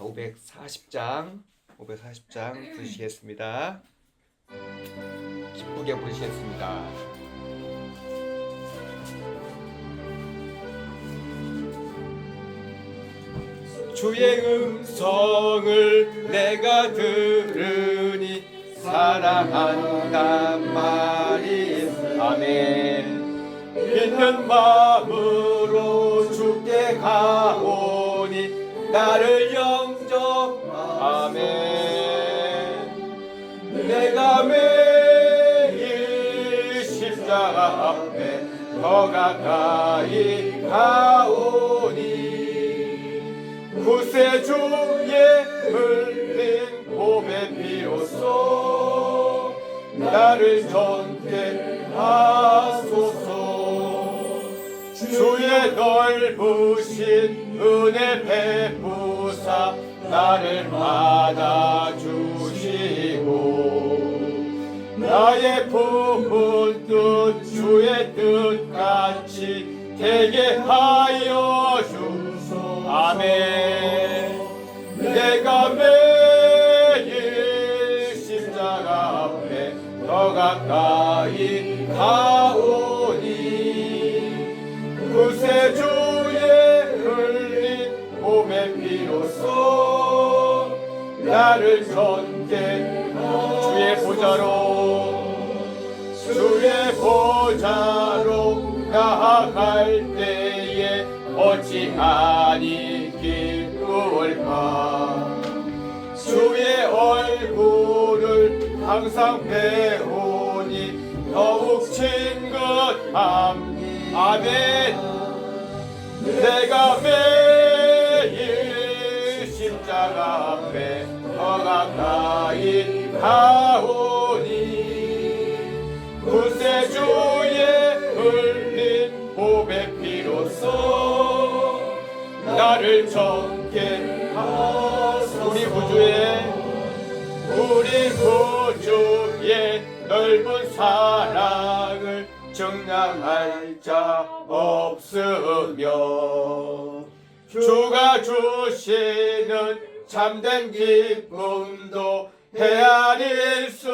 540장 부르시겠습니다. 기쁘게 부르시겠습니다. 주의 음성을 내가 들으니 사랑한단 말이 아멘. 있는 마음으로 주께 가오니 나를 영접 아멘. 내가 매일 십자가 앞에 더 가까이 가오니 구세주의 흘린 보배 피로써 나를 정케 하소서. 주의 넓으신 은혜 베푸사 나를 받아주시고 나의 부은 뜻 주의 뜻같이 되게 하여 주소 아멘. 내가 매일 십자가 앞에 더 가까이 가오니 구세주의 흘린 보배 피로써 나를 전케 주의 보좌로 나아갈 때에 어찌하니 기쁘올까. 주의 얼굴을 항상 배우니 더욱 친근함 아멘. 내가 매일 십자가 앞에 더 가까이 가오니 구세주의 흘린 보배 피로써 나를 정케 하소서. 우리 구주의 넓은 사랑을 증량할 자 없으며 주가 주시는 참된 기쁨도 헤아릴 수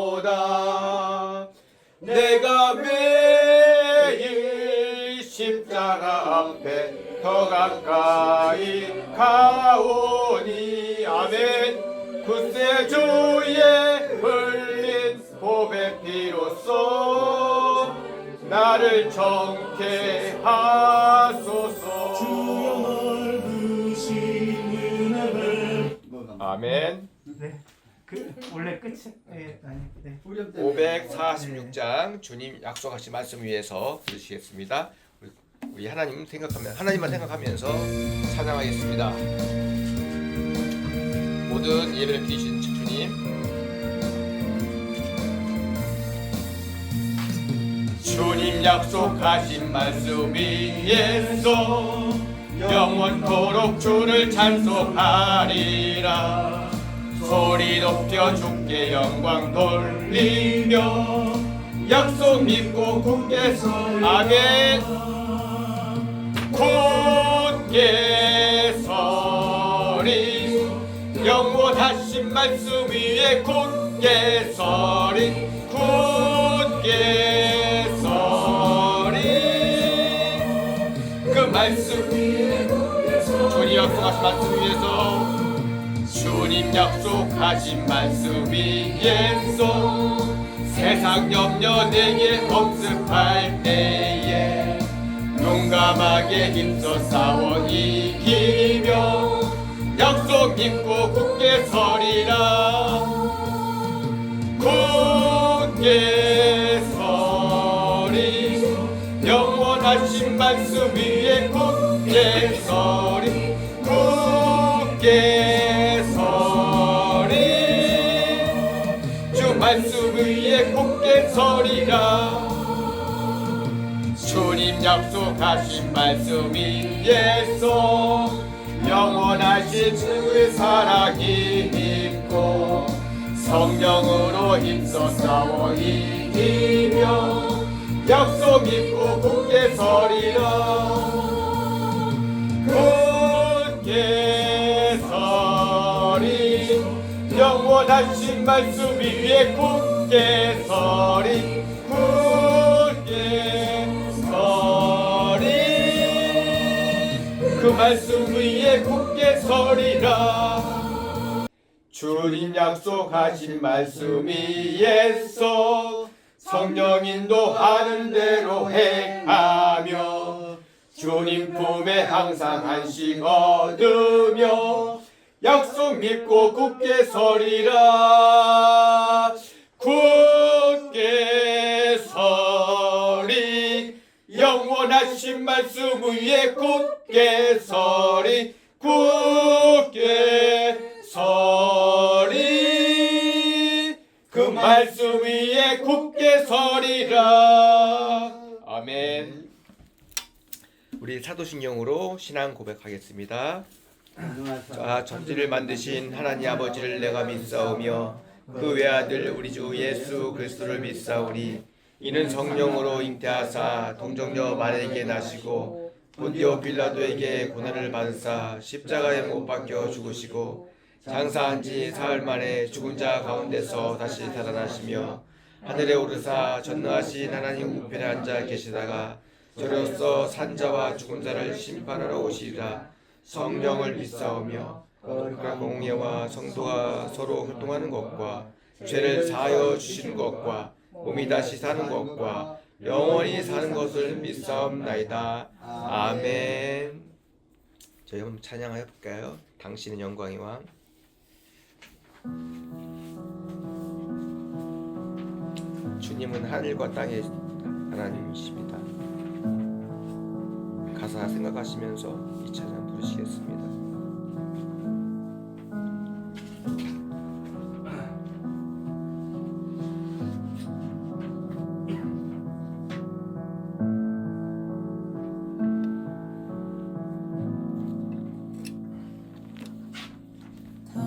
없도다. 내가 매일 십자가 앞에 더 가까이 가오니 아멘. 구세주의 흘린 보배 피로써 나를 정케 하소서. 주여 넓으신 은혜를 아멘. 네, 원래 끝이 아니 네. 546장 주님 약속하신 말씀 위에서 부르시겠습니다. 우리 하나님만 생각하면서 찬양하겠습니다. 모든 예배를 드리신 주님, 주님 약속하신 말씀 위에서 영원토록 주를 찬송하리라. 소리 높여 주께 영광 돌리며 약속 믿고 굳게 아멘. 굳게 서리 영원하신 말씀 위에 굳게 서리 굳게 서리 그 말씀 위에 주님 약속하신 말씀 위에서 주님 약속하신 말씀 위에서 세상 염려 내게 억습할 때에 용감하게 힘써 싸워 이기며 약속 믿고 굳게 서리라. 굳게 서리 영원하신 말씀 위에 굳게 서리 굳게 서리 주 말씀 위에 굳게 서리라. 주님 약속하신 말씀 위에서 영원하신 주의 사랑이 있고 성령으로 힘써 싸워 이기며 약속 믿고 굳게 서리라. 굳게 영원하신 말씀 위에 굳게 서리 그 말씀 위에 굳게 서리라. 주님 약속하신 말씀 위에서 성령 인도하는 대로 행하며 주님 품에 항상 안식 얻으며 약속 믿고 굳게 서리라. 굳게 서리 영원하신 말씀 위에 굳게 서리 굳게 서리 그 말씀 위에 굳게 서리라. 아멘. 우리 사도신경으로 신앙 고백하겠습니다. 천지를 만드신 하나님 아버지를 내가 믿사오며 그 외아들 우리 주 예수 그리스도를 믿사오니 이는 성령으로 잉태하사 동정녀 마리아에게 나시고 본디오 빌라도에게 고난을 받으사 십자가에 못 박혀 죽으시고 장사한 지 사흘 만에 죽은 자 가운데서 다시 살아나시며 하늘에 오르사 전능하신 하나님 우편에 앉아 계시다가 저로서 산자와 죽은 자를 심판하러 오시리라. 성령을 믿사오며 거룩한 공예와 성도가 서로 활동하는 것과 죄를 사하여 주시는 것과 몸이 다시 사는 것과 영원히 사는 것을 믿사옵나이다. 아멘. 저희 한번 찬양하여 볼까요? 당신은 영광의 왕. 주님은 하늘과 땅의 하나님이십니다. 가사 생각하시면서 이 찬양 부르시겠습니다.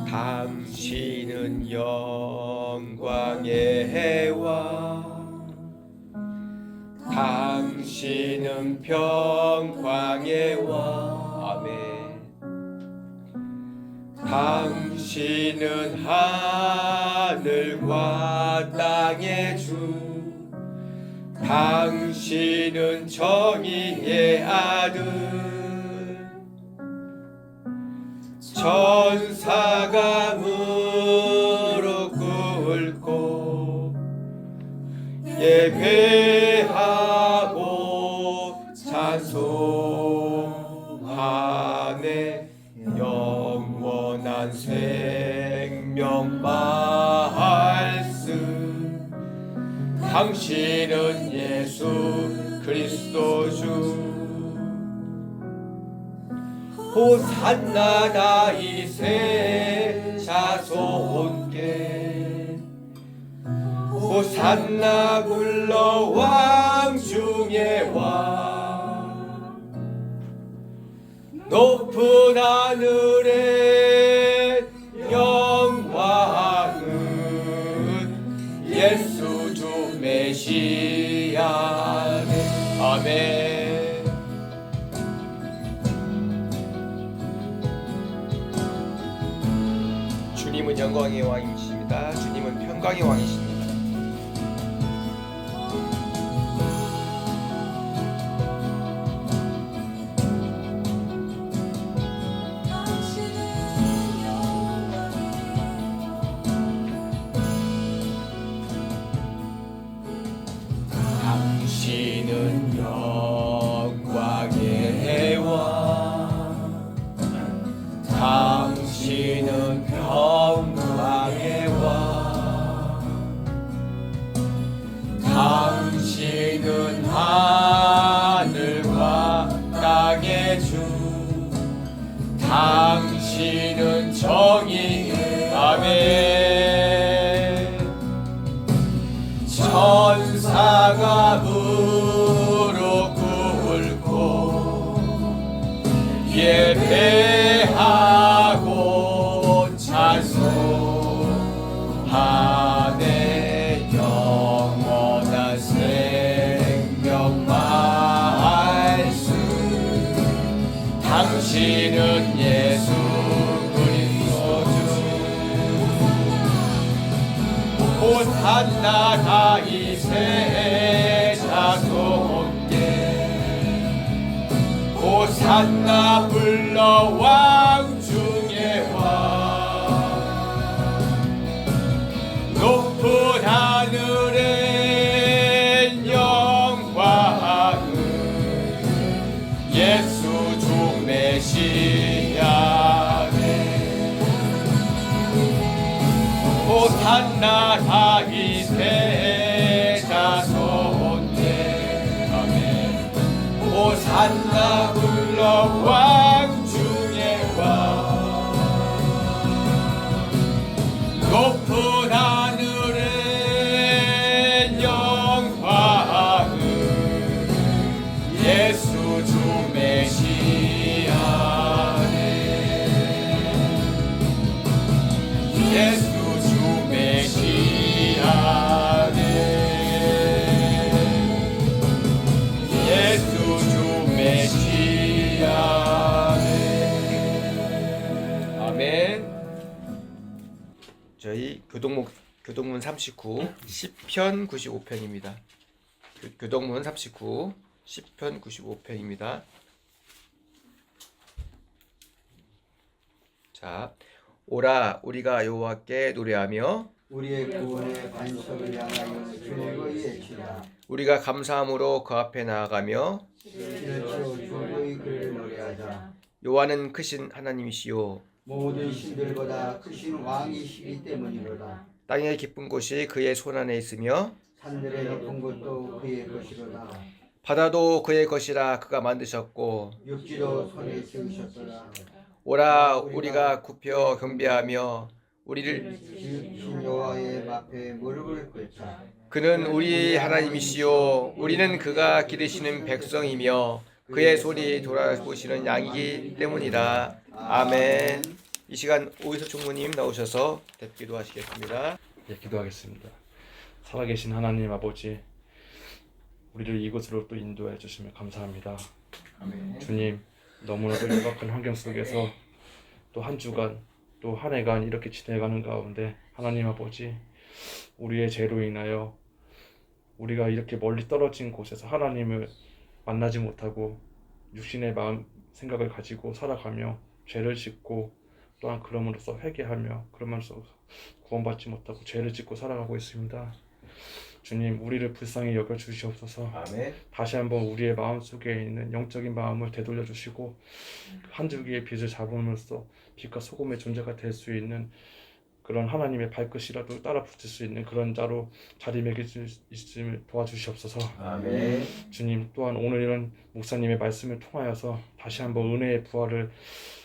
당신은 영광의 해와 당신은 평강의 왕. 아멘. 당신은 하늘과 땅의 주 당신은 정의의 아들 천사가 무릎 꿇고 예배하고 찬송하네. 영원한 생명 말씀 당신은 예수 그리스도 주 호산나 다윗의 자손께 호산나 굴러 왕 중의 왕 높은 하늘의 영광은 예수 주 메시아네. 아멘. 주님은 영광의 왕이십니다. 주님은 평강의 왕이십니다. 당신은 영광의 왕 당신은 평강의 왕 당신은 하늘과 땅의 주 당신은 정의의 아멘. 천사가 무릎 꿇고 예배하고 찬송하네. 영원한 생명 말씀 당신은 예수 그리스도 주 호산나 다윗의 자손께 호산나 불러 왕 중에 왕 높은 하늘엔 영광을 예수 주 메시아네 호산나 다윗의 자손께 아멘 호산나 불러 왕 중에 왕 높은 하늘엔 영광을 예수 주 메시아네 예수 주 메시아네 예수 주 메시아네 아멘. 저희 교동문 39 10편 95편입니다. 교동문 39 10편 95편입니다. 자, 오라 우리가 여호와께 노래하며 우리의 구원의 반석을 향하여 즐거이 외치라. 우리가 감사함으로 그 앞에 나아가며 신을 치어 즐거이 그를 노래하자. 여호와는 크신 하나님이시요 모든 신들보다 크신 왕이시기 때문이로다. 땅의 깊은 곳이 그의 손 안에 있으며 산들의 높은 곳도 그의 것이로다. 바다도 그의 것이라 그가 만드셨고 육지도 손에 지으셨더라. 오라 우리가 굽혀 경배하며 우리를 신 여호와의 앞에 무릎을 꿇자. 그는 우리 하나님이시요 우리는 그가 기르시는 백성이며 그의 소리 돌아보시는 양이기 때문이다. 아멘. 이 시간 오이서 총무님 나오셔서 대기도 하시겠습니다. 예, 기도하겠습니다. 살아계신 하나님 아버지, 우리를 이곳으로 또 인도해 주시면 감사합니다. 아멘. 주님, 너무나도 열악한 환경 속에서 또 한 주간, 또 한 해간 이렇게 지내가는 가운데 하나님 아버지, 우리의 죄로 인하여 우리가 이렇게 멀리 떨어진 곳에서 하나님을 만나지 못하고 육신의 마음, 생각을 가지고 살아가며 죄를 짓고 또한 그럼으로써 회개하며 그러면서 구원받지 못하고 죄를 짓고 살아가고 있습니다. 주님, 우리를 불쌍히 여겨 주시옵소서. 아멘. 다시 한번 우리의 마음속에 있는 영적인 마음을 되돌려 주시고 한 줄기의 빛을 잡음으로써 빛과 소금의 존재가 될 수 있는 그런 하나님의 발끝이라도 따라 붙을 수 있는 그런 자로 자리매길 수 있음을 도와주시옵소서. 아멘. 주님, 또한 오늘 이런 목사님의 말씀을 통하여서 다시 한번 은혜의 부활을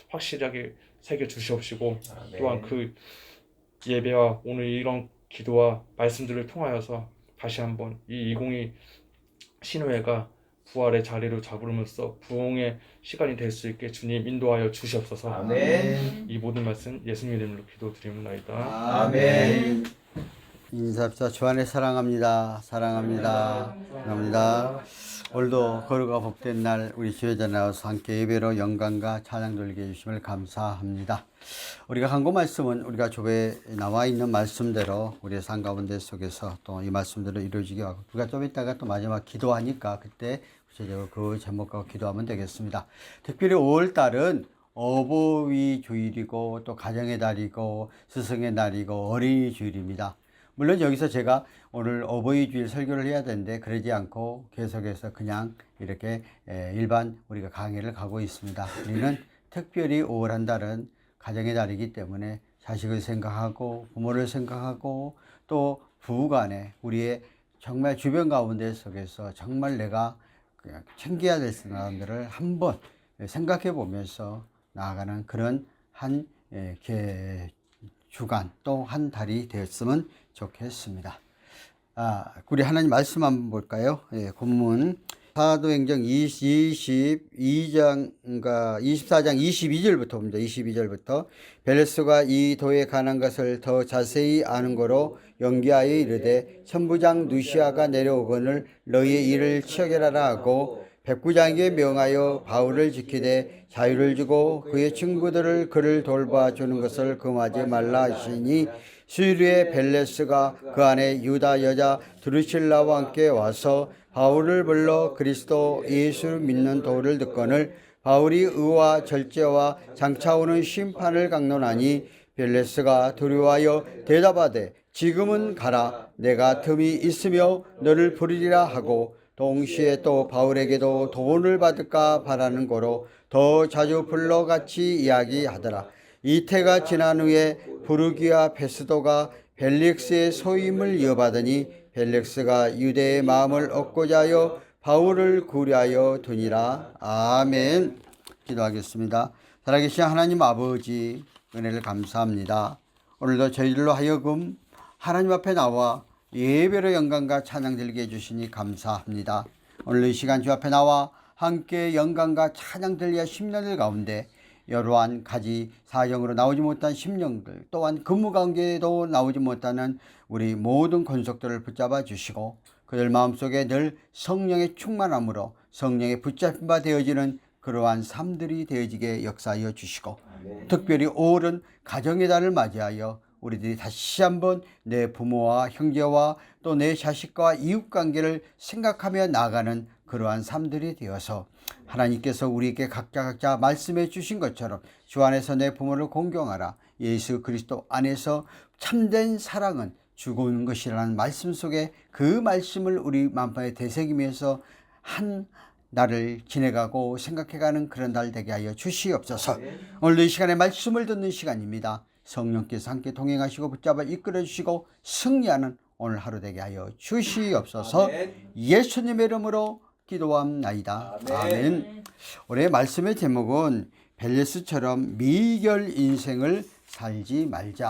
확실하게 새겨 주시옵시고 또한 그 예배와 오늘 이런 기도와 말씀들을 통하여서 다시 한번 이 2022 신회가 부활의 자리를 잡으면서 부흥의 시간이 될 수 있게 주님 인도하여 주시옵소서. 아멘. 이 모든 말씀 예수님 이름으로 기도드립니다. 아멘. 인사합시다. 주 안에 사랑합니다. 사랑합니다. 사랑합니다. 오늘도 거룩과 복된 날 우리 주회자 나와서 함께 예배로 영광과 찬양 돌리게 해주심을 감사합니다. 우리가 간구 말씀은 우리가 조배에 나와 있는 말씀대로 우리의 삶 가운데 속에서 또 이 말씀대로 이루어지게 하고 우리가 좀 이따가 또 마지막 기도하니까 그때 구체적으로 그 제목하고 기도하면 되겠습니다. 특별히 5월달은 어버이 주일이고 또 가정의 달이고 스승의 날이고 어린이 주일입니다. 물론 여기서 제가 오늘 어버이 주일 설교를 해야 되는데 그러지 않고 계속해서 그냥 이렇게 일반 우리가 강의를 가고 있습니다. 우리는 특별히 5월 한 달은 가정의 달이기 때문에 자식을 생각하고 부모를 생각하고 또 부부간에 우리의 정말 주변 가운데 속에서 정말 내가 그냥 챙겨야 될 사람들을 한번 생각해 보면서 나아가는 그런 한 주간 또 한 달이 되었으면 좋겠습니다. 우리 하나님 말씀 한번 볼까요? 본문 사도행전 24장 22절부터 봅니다. 22절부터 벨레스가 이 도에 관한 것을 더 자세히 아는 거로 연기하여 이르되 천부장 누시아가 내려오거늘 너희의 일을 치어게라라 하고 백부장에게 명하여 바울을 지키되 자유를 주고 그의 친구들을 그를 돌봐주는 것을 금하지 말라 하시니 수유리의 벨레스가 그 안에 유다 여자 드루실라와 함께 와서 바울을 불러 그리스도 예수를 믿는 도를 듣거늘 바울이 의와 절제와 장차 오는 심판을 강론하니 벨레스가 두려워하여 대답하되 지금은 가라 내가 틈이 있으며 너를 부르리라 하고 동시에 또 바울에게도 돈을 받을까 바라는 거로 더 자주 불러 같이 이야기하더라. 이태가 지난 후에 부르기와 베스도가 벨릭스의 소임을 이어받으니 벨릭스가 유대의 마음을 얻고자 하여 바울을 구려하여 두니라. 아멘. 기도하겠습니다. 살아계신 하나님 아버지 은혜를 감사합니다. 오늘도 저희들로 하여금 하나님 앞에 나와 예배로 영광과 찬양 드리게 해주시니 감사합니다. 오늘 이 시간 주 앞에 나와 함께 영광과 찬양 드리려 10년들 가운데 여러한 가지 사정으로 나오지 못한 심령들 또한 근무 관계에도 나오지 못하는 우리 모든 권속들을 붙잡아 주시고 그들 마음속에 늘 성령의 충만함으로 성령의 붙잡힌 바 되어지는 그러한 삶들이 되어지게 역사하여 주시고 특별히 오랜 가정의 달을 맞이하여 우리들이 다시 한번 내 부모와 형제와 또 내 자식과 이웃관계를 생각하며 나아가는 그러한 삶들이 되어서 하나님께서 우리에게 각자 말씀해 주신 것처럼 주 안에서 내 부모를 공경하라. 예수 그리스도 안에서 참된 사랑은 죽은 것이라는 말씀 속에 그 말씀을 우리 마음에 되새기면서 한 날을 지내가고 생각해가는 그런 날 되게 하여 주시옵소서. 오늘도 이 시간에 말씀을 듣는 시간입니다. 성령께서 함께 동행하시고 붙잡아 이끌어 주시고 승리하는 오늘 하루 되게 하여 주시옵소서. 예수님의 이름으로 기도합나이다. 아멘. 올해 말씀의 제목은 벨레스처럼 미결 인생을 살지 말자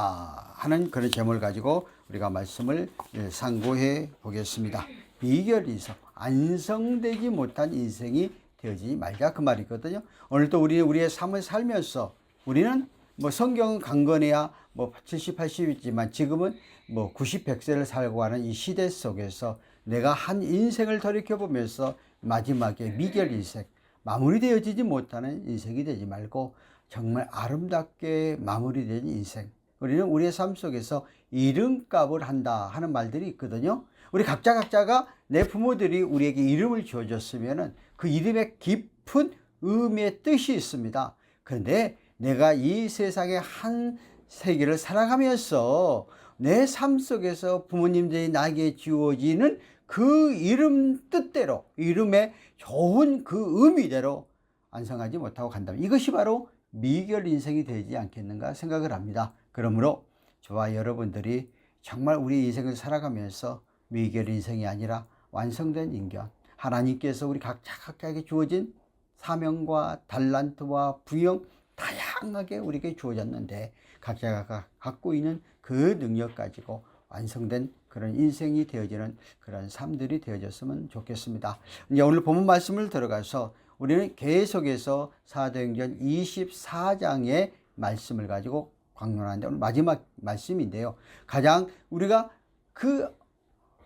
하는 그런 제목을 가지고 우리가 말씀을 상고해 보겠습니다. 미결 인생, 안성되지 못한 인생이 되지 말자 그 말이거든요. 오늘도 우리의 삶을 살면서 우리는 뭐 성경은 강건해야 뭐 70, 80이지만 지금은 뭐 90, 100세를 살고 하는 이 시대 속에서 내가 한 인생을 돌이켜보면서 마지막에 미결 인생, 마무리되어지지 못하는 인생이 되지 말고 정말 아름답게 마무리된 인생. 우리는 우리의 삶 속에서 이름값을 한다 하는 말들이 있거든요. 우리 각자가 내 부모들이 우리에게 이름을 지어줬으면 그 이름에 깊은 의미의 뜻이 있습니다. 그런데 내가 이 세상의 한 세계를 살아가면서 내 삶 속에서 부모님들이 나에게 지어지는 그 이름 뜻대로 이름의 좋은 그 의미대로 완성하지 못하고 간다면 이것이 바로 미결 인생이 되지 않겠는가 생각을 합니다. 그러므로 저와 여러분들이 정말 우리 인생을 살아가면서 미결 인생이 아니라 완성된 인격, 하나님께서 우리 각자에게 주어진 사명과 달란트와 부영 다양하게 우리에게 주어졌는데 각자가 갖고 있는 그 능력 가지고 완성된 그런 인생이 되어지는 그런 삶들이 되어졌으면 좋겠습니다. 이제 오늘 본문 말씀을 들어가서 우리는 계속해서 사도행전 24장의 말씀을 가지고 강론하는데 오늘 마지막 말씀인데요. 가장 우리가 그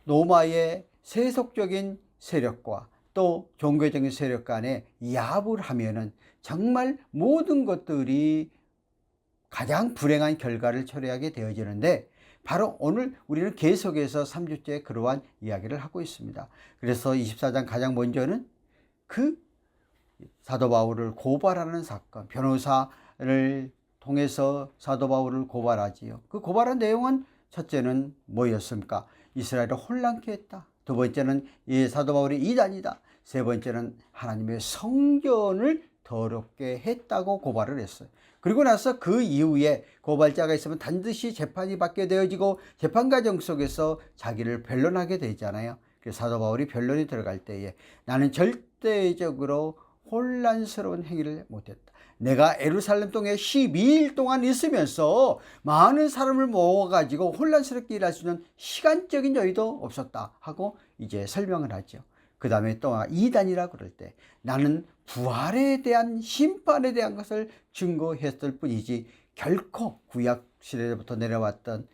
로마의 세속적인 세력과 또 종교적인 세력 간에 야합을 하면은 정말 모든 것들이 가장 불행한 결과를 초래하게 되어지는데 바로 오늘 우리는 계속해서 3주째 그러한 이야기를 하고 있습니다. 그래서 24장 가장 먼저는 그 사도 바울을 고발하는 사건, 변호사를 통해서 사도 바울을 고발하지요. 그 고발한 내용은 첫째는 뭐였습니까? 이스라엘을 혼란케 했다. 두 번째는 이 사도 바울이 이단이다. 세 번째는 하나님의 성전을 더럽게 했다고 고발을 했어요. 그리고 나서 그 이후에 고발자가 있으면 반드시 재판이 받게 되어지고 재판 과정 속에서 자기를 변론하게 되잖아요. 그래서 사도 바울이 변론이 들어갈 때에 나는 절대적으로 혼란스러운 행위를 못했다. 내가 예루살렘 동에 12일 동안 있으면서 많은 사람을 모아가지고 혼란스럽게 일할 수 있는 시간적인 여유도 없었다 하고 이제 설명을 하죠. 그 다음에 또 이단이라고 그럴 때 나는 부활에 대한 심판에 대한 것을 증거했을 뿐이지 결코 구약 시대부터 내려왔던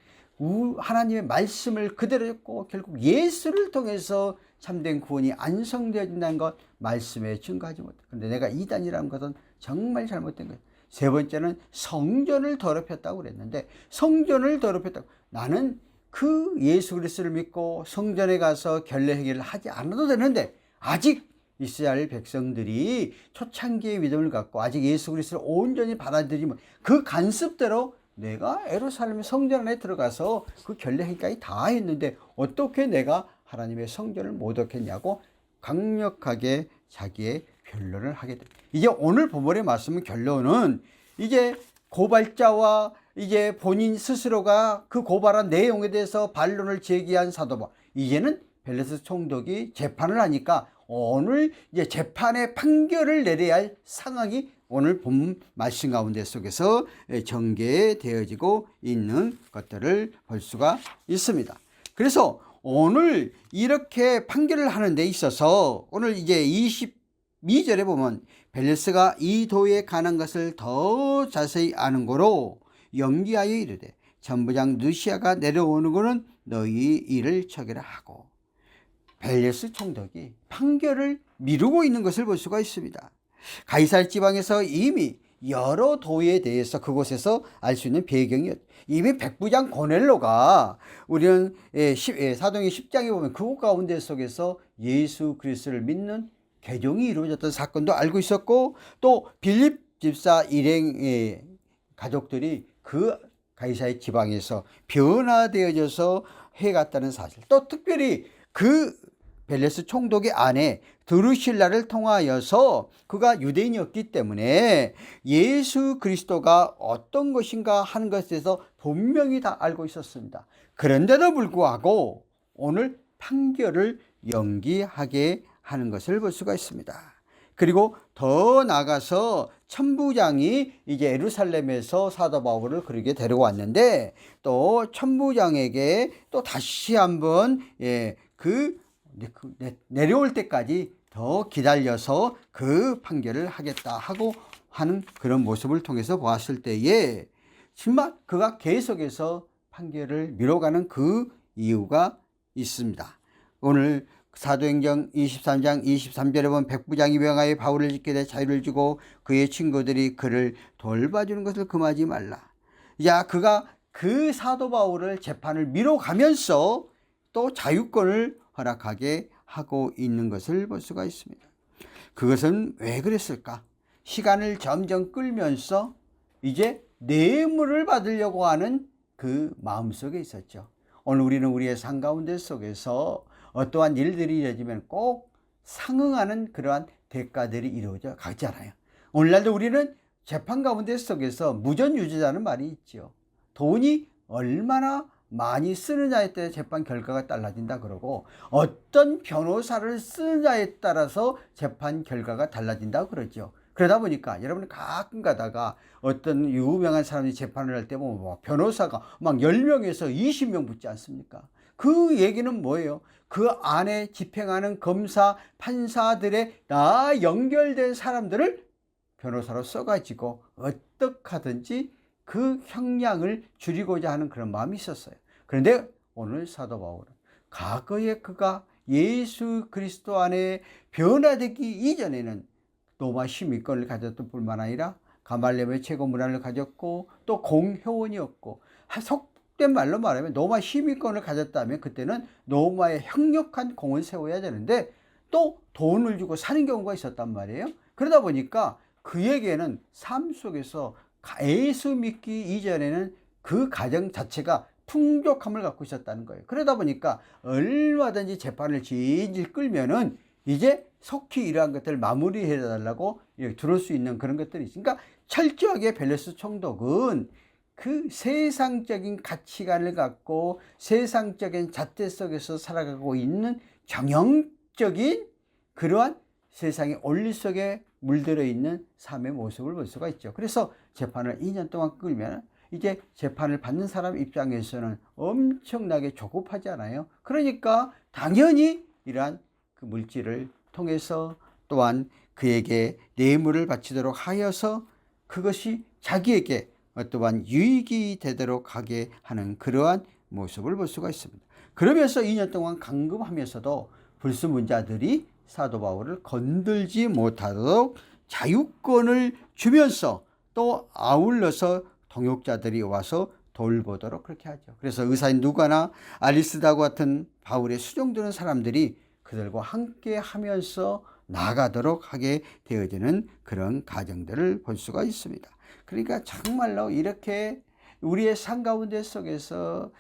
하나님의 말씀을 그대로 듣고 결국 예수를 통해서 참된 구원이 완성되어진다는 것 말씀에 증거하지 못해. 그런데 내가 이단이라는 것은 정말 잘못된 거예요. 세 번째는 성전을 더럽혔다고 그랬는데, 성전을 더럽혔다고, 나는 그 예수 그리스도를 믿고 성전에 가서 결례 행위를 하지 않아도 되는데, 아직 이스라엘 백성들이 초창기의 믿음을 갖고 아직 예수 그리스도를 온전히 받아들이면 그 간섭대로 내가 예루살렘 성전 안에 들어가서 그 결례 행위까지 다 했는데 어떻게 내가 하나님의 성전을 모독했냐고 강력하게 자기의 변론을 하게 됩니다. 이제 오늘 본문의 말씀은 결론은 이제 고발자와 이제 본인 스스로가 그 고발한 내용에 대해서 반론을 제기한 사도 바울, 이제는 벨레스 총독이 재판을 하니까 오늘 이제 재판의 판결을 내려야 할 상황이 오늘 본 말씀 가운데 속에서 전개되어지고 있는 것들을 볼 수가 있습니다. 그래서 오늘 이렇게 판결을 하는 데 있어서 오늘 이제 22절에 보면 벨레스가 이 도에 관한 것을 더 자세히 아는 거로 연기하여 이르되 전부장 느시아가 내려오는 거는 너희 일을 처결하라 하고, 벨레스 총독이 판결을 미루고 있는 것을 볼 수가 있습니다. 가이사르 지방에서 이미 여러 도에 대해서 그곳에서 알 수 있는 배경이었죠. 이미 백부장 고넬로가 우리는 사도행전 10장에 보면 그곳 가운데 속에서 예수 그리스도를 믿는 개종이 이루어졌던 사건도 알고 있었고, 또 빌립 집사 일행의 가족들이 그 가이사르 지방에서 변화되어져서 해갔다는 사실, 또 특별히 그 벨레스 총독의 아내 드루실라를 통하여서 그가 유대인이었기 때문에 예수 그리스도가 어떤 것인가 하는 것에 대해서 분명히 다 알고 있었습니다. 그런데도 불구하고 오늘 판결을 연기하게 하는 것을 볼 수가 있습니다. 그리고 더 나아가서 천부장이 이제 예루살렘에서 사도 바울을 그렇게 데려왔는데, 또 천부장에게 또 다시 한번 내려올 때까지 더 기다려서 그 판결을 하겠다 하고 하는 그런 모습을 통해서 보았을 때에 정말 그가 계속해서 판결을 미뤄가는 그 이유가 있습니다. 오늘 사도행전 23장 23절에 보면 백부장이 명하여 바울을 짓게 돼 자유를 주고 그의 친구들이 그를 돌봐주는 것을 금하지 말라. 야, 그가 그 사도 바울을 재판을 미뤄가면서 또 자유권을 허락하게 하고 있는 것을 볼 수가 있습니다. 그것은 왜 그랬을까? 시간을 점점 끌면서 이제 뇌물을 받으려고 하는 그 마음속에 있었죠. 오늘 우리는 우리의 삶 가운데 속에서 어떠한 일들이 이루어지면 꼭 상응하는 그러한 대가들이 이루어져 가잖아요. 오늘날도 우리는 재판 가운데 속에서 무전유죄자는 말이 있죠. 돈이 얼마나 많이 쓰느냐에 따라 재판 결과가 달라진다 그러고, 어떤 변호사를 쓰느냐에 따라서 재판 결과가 달라진다 그러죠. 그러다 보니까 여러분 가끔 가다가 어떤 유명한 사람이 재판을 할 때 보면 변호사가 막 10명에서 20명 붙지 않습니까? 그 얘기는 뭐예요? 그 안에 집행하는 검사, 판사들의 다 연결된 사람들을 변호사로 써가지고 어떻게 하든지 그 형량을 줄이고자 하는 그런 마음이 있었어요. 그런데 오늘 사도 바울은 과거에 그가 예수 그리스도 안에 변화되기 이전에는 로마 시민권을 가졌던 뿐만 아니라 가말레의 최고 문화를 가졌고 또 공회원이었고, 속된 말로 말하면 로마 시민권을 가졌다면 그때는 로마의 강력한 공을 세워야 되는데 또 돈을 주고 사는 경우가 있었단 말이에요. 그러다 보니까 그에게는 삶 속에서 예수 믿기 이전에는 그 가정 자체가 풍족함을 갖고 있었다는 거예요. 그러다 보니까 얼마든지 재판을 질질 끌면은 이제 속히 이러한 것들을 마무리해 달라고 들을 수 있는 그런 것들이 있으니까, 철저하게 벨레스 총독은 그 세상적인 가치관을 갖고 세상적인 잣대 속에서 살아가고 있는 정형적인 그러한 세상의 원리 속에 물들어 있는 삶의 모습을 볼 수가 있죠. 그래서 재판을 2년 동안 끌면 이제 재판을 받는 사람 입장에서는 엄청나게 조급하지 않아요. 그러니까 당연히 이러한 그 물질을 통해서 또한 그에게 뇌물을 바치도록 하여서 그것이 자기에게 어떠한 유익이 되도록 하게 하는 그러한 모습을 볼 수가 있습니다. 그러면서 2년 동안 감금하면서도 불순물자들이 사도 바울을 건들지 못하도록 자유권을 주면서 또 아울러서 동역자들이 와서 돌보도록 그렇게 하죠. 그래서 의사인 누가나 아리스다와 같은 바울의 수종드는 사람들이 그들과 함께 하면서 나아가도록 하게 되어지는 그런 가정들을 볼 수가 있습니다. 그러니까 정말로 이렇게 우리의 삶 가운데 속에서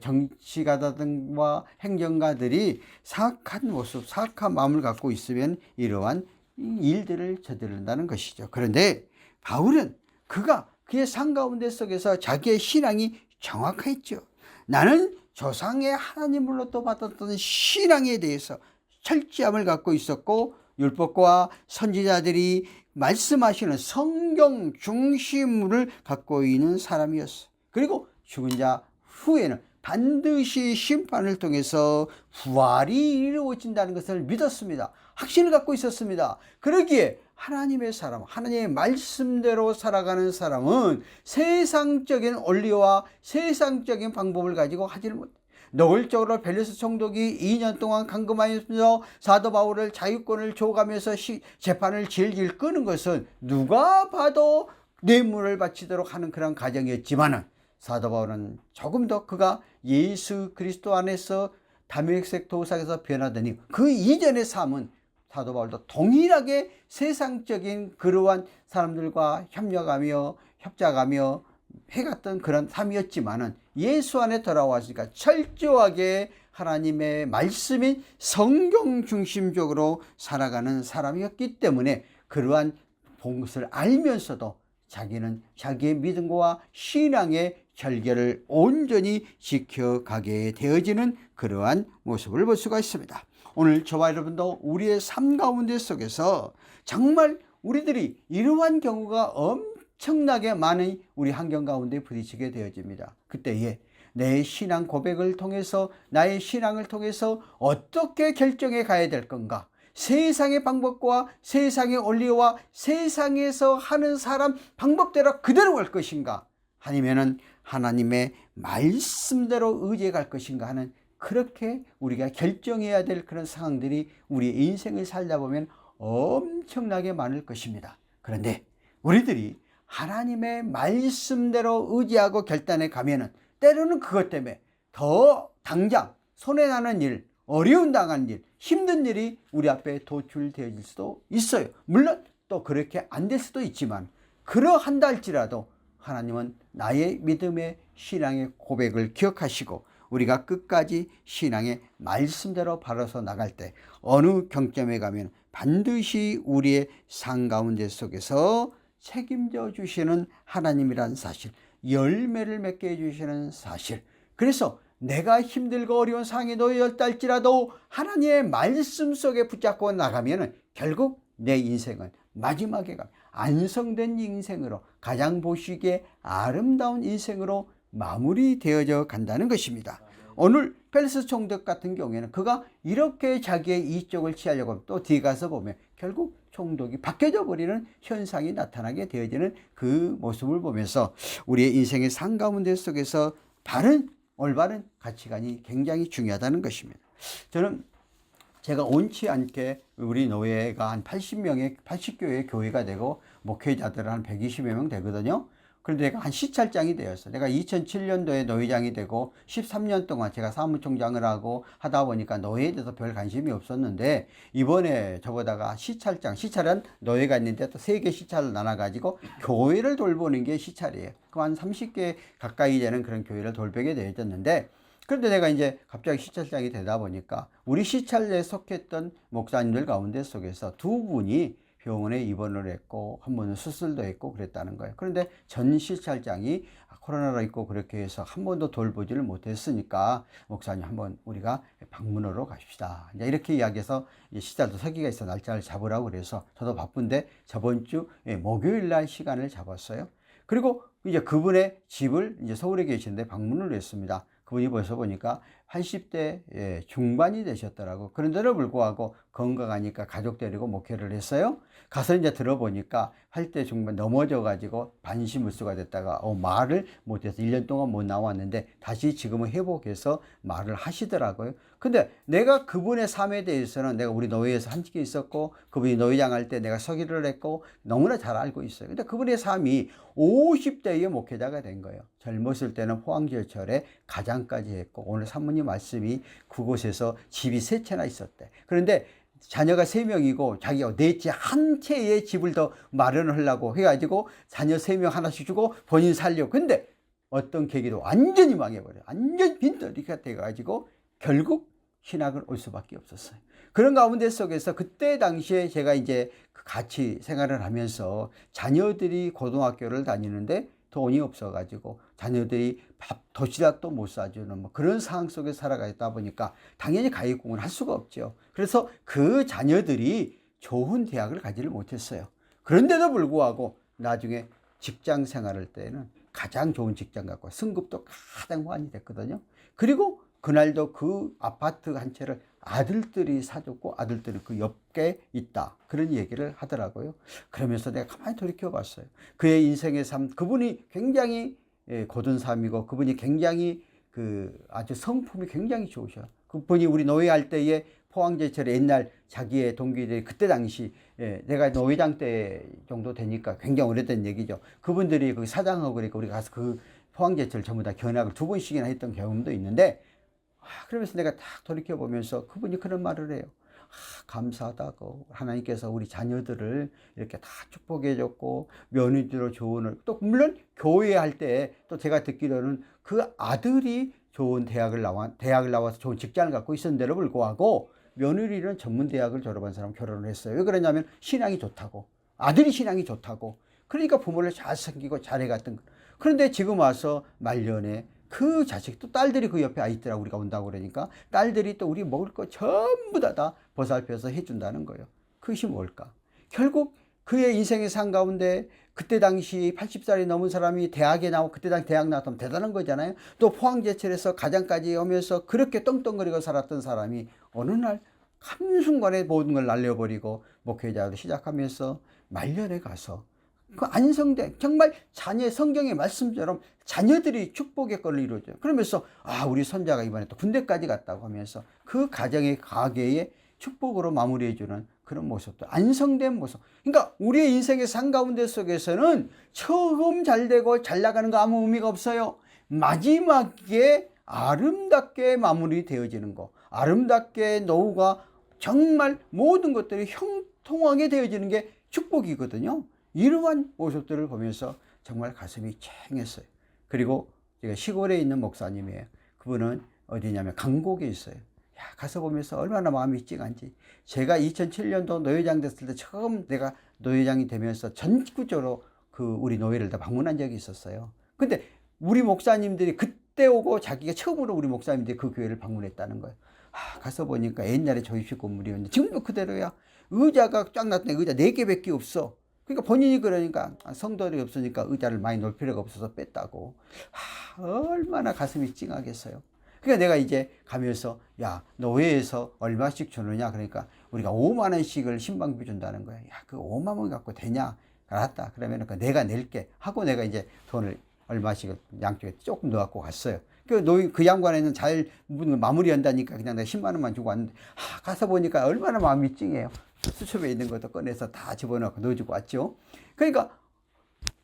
정치가들과 행정가들이 사악한 모습, 사악한 마음을 갖고 있으면 이러한 일들을 저지른다는 것이죠. 그런데 바울은 그의 삶 가운데 속에서 자기의 신앙이 정확했죠. 나는 조상의 하나님으로부터 받았던 신앙에 대해서 철저함을 갖고 있었고, 율법과 선지자들이 말씀하시는 성경 중심을 갖고 있는 사람이었어. 그리고 죽은 자 후에는 반드시 심판을 통해서 부활이 이루어진다는 것을 믿었습니다. 확신을 갖고 있었습니다. 그러기에 하나님의 사람, 하나님의 말씀대로 살아가는 사람은 세상적인 원리와 세상적인 방법을 가지고 하지를 못해. 노골적으로 벨리스 총독이 2년 동안 감금하면서 사도 바울을 자유권을 줘가면서 재판을 질질 끄는 것은 누가 봐도 뇌물을 바치도록 하는 그런 과정이었지만은, 사도 바울은 조금 더 그가 예수 그리스도 안에서 다메섹 도상에서 변하더니 그 이전의 삶은 사도 바울도 동일하게 세상적인 그러한 사람들과 협력하며 협작하며 해갔던 그런 삶이었지만은, 예수 안에 돌아왔으니까 철저하게 하나님의 말씀인 성경 중심적으로 살아가는 사람이었기 때문에 그러한 것을 알면서도 자기는 자기의 믿음과 신앙의 결계를 온전히 지켜가게 되어지는 그러한 모습을 볼 수가 있습니다. 오늘 저와 여러분도 우리의 삶 가운데 속에서 정말 우리들이 이러한 경우가 엄청나게 많은 우리 환경 가운데 부딪히게 되어집니다. 그때에 내 신앙 고백을 통해서, 나의 신앙을 통해서 어떻게 결정해 가야 될 건가? 세상의 방법과 세상의 원리와 세상에서 하는 사람 방법대로 그대로 갈 것인가? 아니면은 하나님의 말씀대로 의지해 갈 것인가 하는, 그렇게 우리가 결정해야 될 그런 상황들이 우리의 인생을 살다 보면 엄청나게 많을 것입니다. 그런데 우리들이 하나님의 말씀대로 의지하고 결단해 가면은 때로는 그것 때문에 더 당장 손해나는 일, 어려운 당한 일, 힘든 일이 우리 앞에 도출되어질 수도 있어요. 물론 또 그렇게 안 될 수도 있지만, 그러한다 할지라도 하나님은 나의 믿음의 신앙의 고백을 기억하시고 우리가 끝까지 신앙의 말씀대로 바라서 나갈 때 어느 경점에 가면 반드시 우리의 삶 가운데 속에서 책임져 주시는 하나님이란 사실, 열매를 맺게 해주시는 사실, 그래서 내가 힘들고 어려운 상황에 놓여있다 할지라도 하나님의 말씀 속에 붙잡고 나가면 결국 내 인생은 마지막에 가면 안성된 인생으로, 가장 보시기에 아름다운 인생으로 마무리되어져 간다는 것입니다. 오늘 펠리스 총독 같은 경우에는 그가 이렇게 자기의 이쪽을 취하려고 하면 또 뒤에 가서 보면 결국 총독이 바뀌어져 버리는 현상이 나타나게 되어지는 그 모습을 보면서 우리의 인생의 삶 가운데 속에서 바른 올바른 가치관이 굉장히 중요하다는 것입니다. 저는 제가 원치 않게 우리 노예가 한 80교회의 교회가 되고 목회자들은 한 120여 명 되거든요. 그런데 내가 한 시찰장이 되었어. 내가 2007년도에 노회장이 되고 13년 동안 제가 사무총장을 하고 하다 보니까 노예에 대해서 별 관심이 없었는데, 이번에 저보다가 시찰은 노예가 있는데 또 3개 시찰을 나눠가지고 교회를 돌보는 게 시찰이에요. 그 한 30개 가까이 되는 그런 교회를 돌보게 되어졌는데, 그런데 내가 이제 갑자기 시찰장이 되다 보니까 우리 시찰에 속했던 목사님들 가운데 속에서 2분이 병원에 입원을 했고 한 번은 수술도 했고 그랬다는 거예요. 그런데 전 시찰장이 코로나로 있고 그렇게 해서 한 번도 돌보지를 못했으니까 목사님 한번 우리가 방문하러 갑시다. 이제 이렇게 이야기해서 시찰도 서기가 있어 날짜를 잡으라고 그래서 저도 바쁜데 저번 주 목요일 날 시간을 잡았어요. 그리고 이제 그분의 집을 이제 서울에 계시는데 방문을 했습니다. 그분이 벌써 보니까 80대 중반이 되셨더라고. 그런데도 불구하고 건강하니까 가족 데리고 목회를 했어요. 가서 이제 들어보니까 80대 중반 넘어져가지고 반신불수가 됐다가 말을 못해서 1년 동안 못 나왔는데 다시 지금은 회복해서 말을 하시더라고요. 근데 내가 그분의 삶에 대해서는 내가 우리 노회에서 한 적이 있었고 그분이 노회장 할 때 내가 서기를 했고 너무나 잘 알고 있어요. 근데 그분의 삶이 50대에 목회자가 된 거예요. 젊었을 때는 포항제철에 가장까지 했고 오늘 사모님 말씀이 그곳에서 집이 3채나 있었대. 그런데 자녀가 3명이고 자기가 넷째 한 채의 집을 더 마련하려고 해가지고 자녀 3명 하나씩 주고 본인 살려고. 근데 어떤 계기로 완전히 망해버려요. 완전 빈털이가 돼가지고 결국 신학을 올 수밖에 없었어요. 그런 가운데 속에서 그때 당시에 제가 이제 같이 생활을 하면서 자녀들이 고등학교를 다니는데 돈이 없어가지고 자녀들이 도시락도 못 사주는 뭐 그런 상황 속에 살아가다 보니까 당연히 가입공을 할 수가 없죠. 그래서 그 자녀들이 좋은 대학을 가지를 못했어요. 그런데도 불구하고 나중에 직장 생활할 때는 가장 좋은 직장 갖고 승급도 가장 많이 됐거든요. 그리고 그날도 그 아파트 한 채를 아들들이 사줬고 아들들이 그 옆에 있다. 그런 얘기를 하더라고요. 그러면서 내가 가만히 돌이켜 봤어요. 그의 인생의 삶, 그분이 굉장히 고든 삶이고 그분이 굉장히 아주 성품이 굉장히 좋으셔. 그분이 우리 노회할 때에 포항제철에 옛날 자기의 동기들이 그때 당시 내가 노회장 때 정도 되니까 굉장히 오래된 얘기죠. 그분들이 그 사장하고 그러니까 우리가 가서 그 포항제철 전부 다 견학을 2번씩이나 했던 경험도 있는데 그러면서 내가 딱 돌이켜보면서 그분이 그런 말을 해요. 감사하다고 하나님께서 우리 자녀들을 이렇게 다 축복해 줬고 며느리로 좋은 또 물론 교회 할 때 또 제가 듣기로는 그 아들이 좋은 대학을 나와서 좋은 직장을 갖고 있었는데도 불구하고 며느리는 전문대학을 졸업한 사람 결혼을 했어요. 왜 그러냐면 신앙이 좋다고. 아들이 신앙이 좋다고. 그러니까 부모를 잘 섬기고 잘해갔던 거예요. 그런데 지금 와서 말년에 그 자식 또 딸들이 그 옆에 있더라고. 우리가 온다고 그러니까 딸들이 또 우리 먹을 거 전부 다 보살펴서 해준다는 거예요. 그것이 뭘까? 결국 그의 인생의 삶 가운데 그때 당시 80살이 넘은 사람이 대학에 나오고 그때 당시 대학 나왔다면 대단한 거잖아요. 또 포항제철에서 가장까지 오면서 그렇게 떵떵거리고 살았던 사람이 어느 날 한순간에 모든 걸 날려버리고 목회자로 시작하면서 말년에 가서 그 안성대 정말 자녀 성경의 말씀처럼 자녀들이 축복의 걸 이루어져요. 그러면서 우리 손자가 이번에 또 군대까지 갔다고 하면서 그 가정의 가계의 축복으로 마무리해주는 그런 모습도 안성된 모습. 그러니까 우리의 인생의 산 가운데 속에서는 처음 잘 되고 잘 나가는 거 아무 의미가 없어요. 마지막에 아름답게 마무리되어지는 거, 아름답게 노후가 정말 모든 것들이 형통하게 되어지는 게 축복이거든요. 이러한 모습들을 보면서 정말 가슴이 쨍했어요. 그리고 제가 시골에 있는 목사님이에요. 그분은 어디냐면 강곡에 있어요. 가서 보면서 얼마나 마음이 찡한지. 제가 2007년도 노회장 됐을 때 처음 내가 노회장이 되면서 전국적으로 우리 노회를 다 방문한 적이 있었어요. 근데 우리 목사님들이 그때 오고 자기가 처음으로 우리 목사님들이 그 교회를 방문했다는 거예요. 가서 보니까 옛날에 조입식 건물이었는데 지금도 그대로야. 의자가 쫙 놨더니 의자 4개밖에 없어. 그러니까 본인이 그러니까 성도들이 없으니까 의자를 많이 놓을 필요가 없어서 뺐다고. 얼마나 가슴이 찡하겠어요. 그러니까 내가 이제 가면서 노회에서 얼마씩 주느냐 그러니까 우리가 5만 원씩을 신방비 준다는 거야. 그 5만 원 갖고 되냐? 알았다. 그러면 내가 낼게 하고 내가 이제 돈을 얼마씩을 양쪽에 조금 넣어갖고 갔어요. 그 양반에는 잘 마무리한다니까 그냥 내가 10만 원만 주고 왔는데 가서 보니까 얼마나 마음이 찡해요. 수첩에 있는 것도 꺼내서 다 집어넣고 넣어주고 왔죠. 그러니까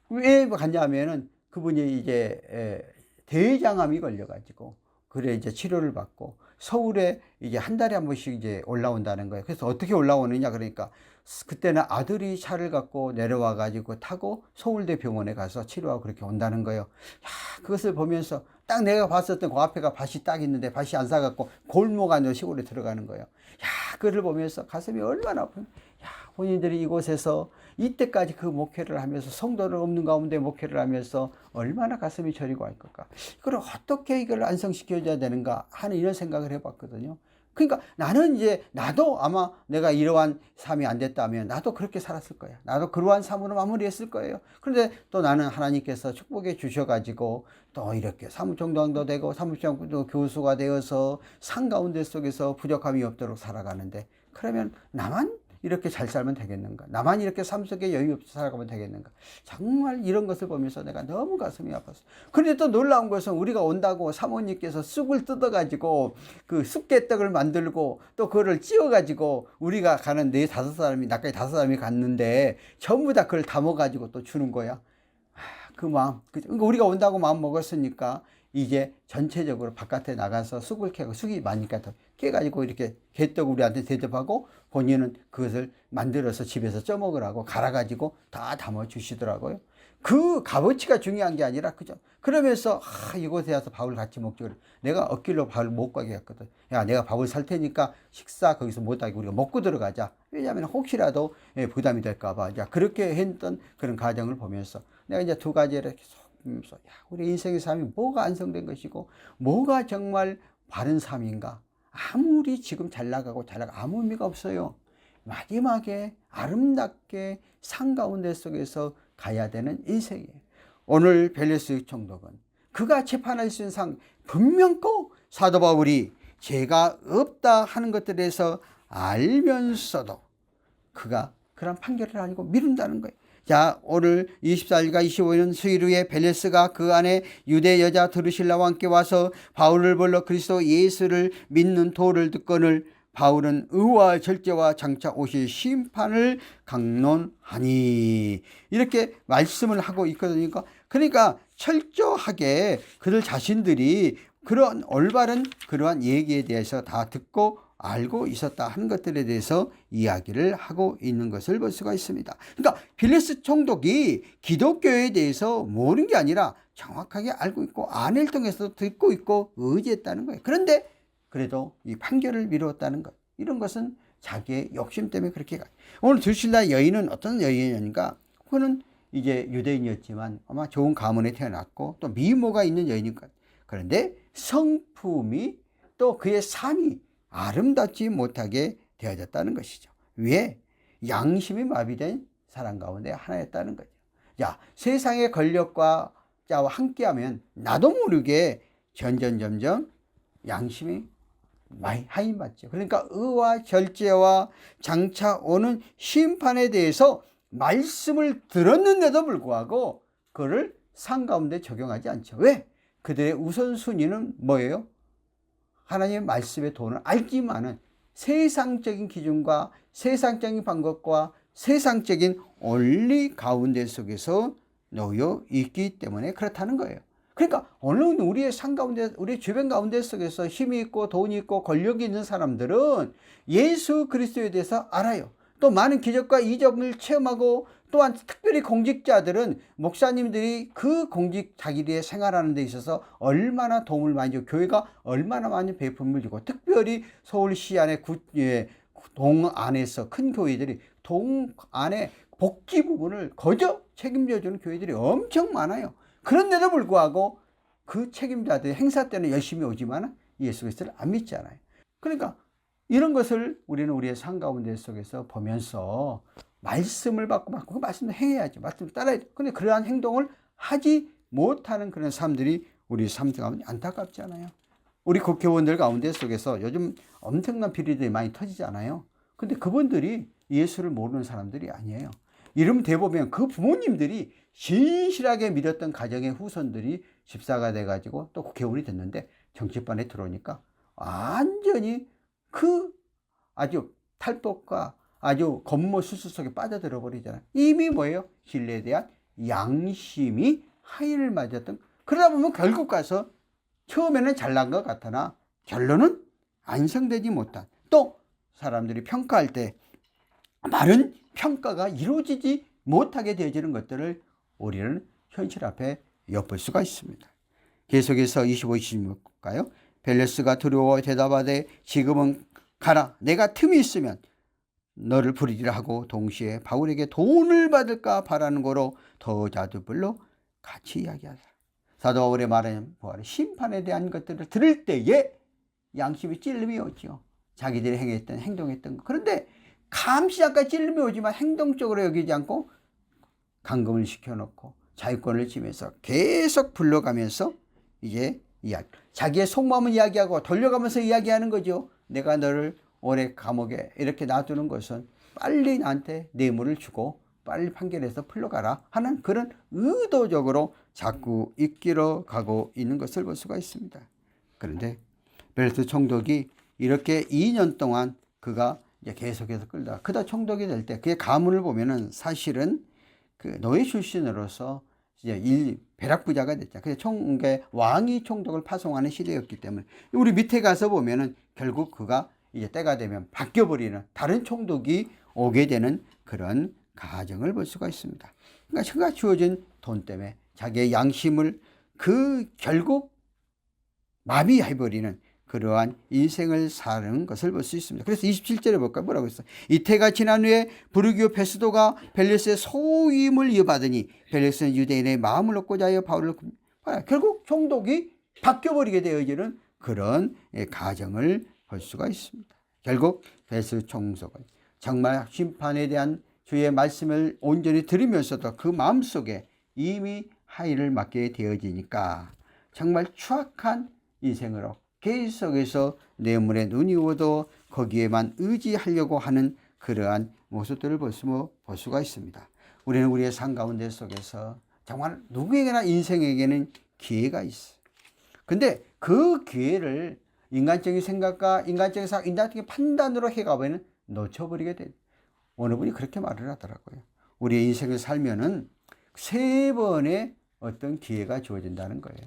왜 갔냐면은 그분이 이제 대장암이 걸려가지고 그래 이제 치료를 받고 서울에 이제 한 달에 한 번씩 이제 올라온다는 거예요. 그래서 어떻게 올라오느냐 그러니까 그때는 아들이 차를 갖고 내려와 가지고 타고 서울대 병원에 가서 치료하고 그렇게 온다는 거예요. 그것을 보면서 딱 내가 봤었던 그 앞에가 밭이 딱 있는데 밭이 안 사갖고 골목 안으로 시골에 들어가는 거예요. 그걸 보면서 가슴이 얼마나 아픈. 본인들이 이곳에서 이때까지 그 목회를 하면서 성도를 없는 가운데 목회를 하면서 얼마나 가슴이 저리고 할 걸까. 이걸 어떻게 이걸 안성시켜줘야 되는가 하는 이런 생각을 해봤거든요. 그러니까 나는 이제 나도 아마 내가 이러한 삶이 안 됐다면 나도 그렇게 살았을 거야. 나도 그러한 삶으로 마무리했을 거예요. 그런데 또 나는 하나님께서 축복해 주셔가지고 또 이렇게 사무총장도 되고 사무총장도 교수가 되어서 상 가운데 속에서 부족함이 없도록 살아가는데, 그러면 나만 이렇게 잘 살면 되겠는가? 나만 이렇게 삶 속에 여유 없이 살아가면 되겠는가? 정말 이런 것을 보면서 내가 너무 가슴이 아팠어. 그런데 또 놀라운 것은 우리가 온다고 사모님께서 쑥을 뜯어가지고 그 쑥개떡을 만들고 또 그거를 찧어가지고 우리가 가는 4-5사람이, 나까지 5사람이 갔는데 전부 다 그걸 담아가지고 또 주는 거야. 그 마음. 그러니까 우리가 온다고 마음 먹었으니까 이제 전체적으로 바깥에 나가서 쑥을 캐고, 쑥이 많으니까 더 깨가지고 이렇게 개떡 우리한테 대접하고 본인은 그것을 만들어서 집에서 쪄먹으라고 갈아가지고 다 담아주시더라고요. 그 값어치가 중요한 게 아니라, 그죠? 그러면서 이곳에 와서 밥을 같이 먹죠. 내가 억길로 밥을 못 가게 했거든. 야, 내가 밥을 살 테니까 식사 거기서 못하게 우리가 먹고 들어가자. 왜냐하면 혹시라도 부담이 될까봐. 그렇게 했던 그런 과정을 보면서 내가 이제 두 가지를 계속 보면서, 야, 우리 인생의 삶이 뭐가 안성된 것이고 뭐가 정말 바른 삶인가? 아무리 지금 잘 나가고 아무 의미가 없어요. 마지막에 아름답게 상 가운데 속에서 가야 되는 인생이에요. 오늘 벨레스 총독은 그가 재판할 수 있는 상 분명코 사도 바울이 죄가 없다 하는 것들에 대해서 알면서도 그가 그런 판결을 알고 미룬다는 거예요. 자, 오늘 24일과 25일은 수일 후에 벨레스가 그 안에 유대 여자 드루실라와 함께 와서 바울을 불러 그리스도 예수를 믿는 도를 듣거늘 바울은 의와 절제와 장차 오실 심판을 강론하니, 이렇게 말씀을 하고 있거든요. 그러니까 철저하게 그들 자신들이 그런 올바른 그러한 얘기에 대해서 다 듣고 알고 있었다 하는 것들에 대해서 이야기를 하고 있는 것을 볼 수가 있습니다. 그러니까 벨레스 총독이 기독교에 대해서 모르는 게 아니라 정확하게 알고 있고 안을 통해서 듣고 있고 의지했다는 거예요. 그런데 그래도 이 판결을 미루었다는 것, 이런 것은 자기의 욕심 때문에 그렇게 가요. 오늘 드루실라 여인은 어떤 여인이었는가? 그는 이제 유대인이었지만 아마 좋은 가문에 태어났고 또 미모가 있는 여인일 것. 그런데 성품이 또 그의 삶이 아름답지 못하게 되어졌다는 것이죠. 왜? 양심이 마비된 사람 가운데 하나였다는 거죠. 자, 세상의 권력과 자와 함께하면 나도 모르게 점점 양심이 많이 하인받죠. 그러니까 의와 절제와 장차 오는 심판에 대해서 말씀을 들었는데도 불구하고 그를 상 가운데 적용하지 않죠. 왜? 그들의 우선순위는 뭐예요? 하나님의 말씀의 도는 알지만은 세상적인 기준과 세상적인 방법과 세상적인 원리 가운데 속에서 놓여 있기 때문에 그렇다는 거예요. 그러니까 오늘 우리의 상 가운데, 우리 주변 가운데 속에서 힘이 있고 돈이 있고 권력이 있는 사람들은 예수 그리스도에 대해서 알아요. 또 많은 기적과 이적을 체험하고, 또한 특별히 공직자들은 목사님들이 그 공직 자기들의 생활하는 데 있어서 얼마나 도움을 많이 주고 교회가 얼마나 많은 베품을 주고, 특별히 서울시 안에 동 안에서 큰 교회들이 동 안에 복지 부분을 거저 책임져 주는 교회들이 엄청 많아요. 그런데도 불구하고 그 책임자들 행사 때는 열심히 오지만 예수 그리스도를 안 믿잖아요. 그러니까 이런 것을 우리는 우리의 삶 가운데 속에서 보면서 말씀을 받고 그 말씀을 행해야지, 말씀을 따라야 돼. 근데 그러한 행동을 하지 못하는 그런 사람들이 우리 삶 가운데 안타깝지 않아요? 우리 국회의원들 가운데 속에서 요즘 엄청난 비리들이 많이 터지잖아요. 근데 그분들이 예수를 모르는 사람들이 아니에요. 이름 대보면 그 부모님들이 진실하게 믿었던 가정의 후손들이 집사가 돼가지고 또 국회의원이 됐는데 정치판에 들어오니까 완전히 그 아주 탈법과 아주 겉모술수 속에 빠져들어 버리잖아요. 이미 뭐예요? 진리에 대한 양심이 하인을 맞았던. 그러다 보면 결국 가서 처음에는 잘난 것 같으나 결론은 완성되지 못한, 또 사람들이 평가할 때 바른 평가가 이루어지지 못하게 되어지는 것들을 우리는 현실 앞에 엿볼 수가 있습니다. 계속해서 25, 26 볼까요? 벨레스가 두려워 대답하되 지금은 가라. 내가 틈이 있으면 너를 부르리라 하고 동시에 바울에게 돈을 받을까 바라는 거로 더 자두불로 같이 이야기하더라. 사도 바울의 말은 심판에 대한 것들을 들을 때에 양심이 찔림이 오죠. 자기들이 행동했던 거. 그런데 감시 잠깐 찔림이 오지만 행동적으로 여기지 않고 감금을 시켜놓고 자유권을 지면서 계속 불러가면서 이제 자기의 속마음을 이야기하고 돌려가면서 이야기하는 거죠. 내가 너를 오래 감옥에 이렇게 놔두는 것은 빨리 나한테 뇌물을 주고 빨리 판결해서 풀러가라 하는 그런 의도적으로 자꾸 이끌어 가고 있는 것을 볼 수가 있습니다. 그런데 베르트 총독이 이렇게 2년 동안 그가 이제 계속해서 끌다가 그다 총독이 될 때 그의 가문을 보면은 사실은 그 노예 출신으로서 이제 벼락부자가 됐죠. 그래서 왕이 총독을 파송하는 시대였기 때문에 우리 밑에 가서 보면은 결국 그가 이제 때가 되면 바뀌어버리는 다른 총독이 오게 되는 그런 가정을 볼 수가 있습니다. 그러니까 그가 주어진 돈 때문에 자기의 양심을 결국 마비해버리는 그러한 인생을 사는 것을 볼 수 있습니다. 그래서 27절에 볼까요? 뭐라고 했어요? 이태가 지난 후에 부르기오 페스도가 벨리스의 소임을 이어받으니 벨리스는 유대인의 마음을 얻고자 하여 바울을 결국 총독이 바뀌어버리게 되어지는 그런 가정을 볼 수가 있습니다. 결국 벨리스 총독은 정말 심판에 대한 주의 말씀을 온전히 들으면서도 그 마음속에 이미 하의를 맡게 되어지니까 정말 추악한 인생으로 계속해서 뇌물에 눈이 오도 거기에만 의지하려고 하는 그러한 모습들을 볼 수가 있습니다. 우리는 우리의 삶 가운데 속에서 정말 누구에게나 인생에게는 기회가 있어요. 근데 그 기회를 인간적인 생각과 인간적인 판단으로 해가면 놓쳐버리게 돼요. 어느 분이 그렇게 말을 하더라고요. 우리의 인생을 살면은 3번의 어떤 기회가 주어진다는 거예요.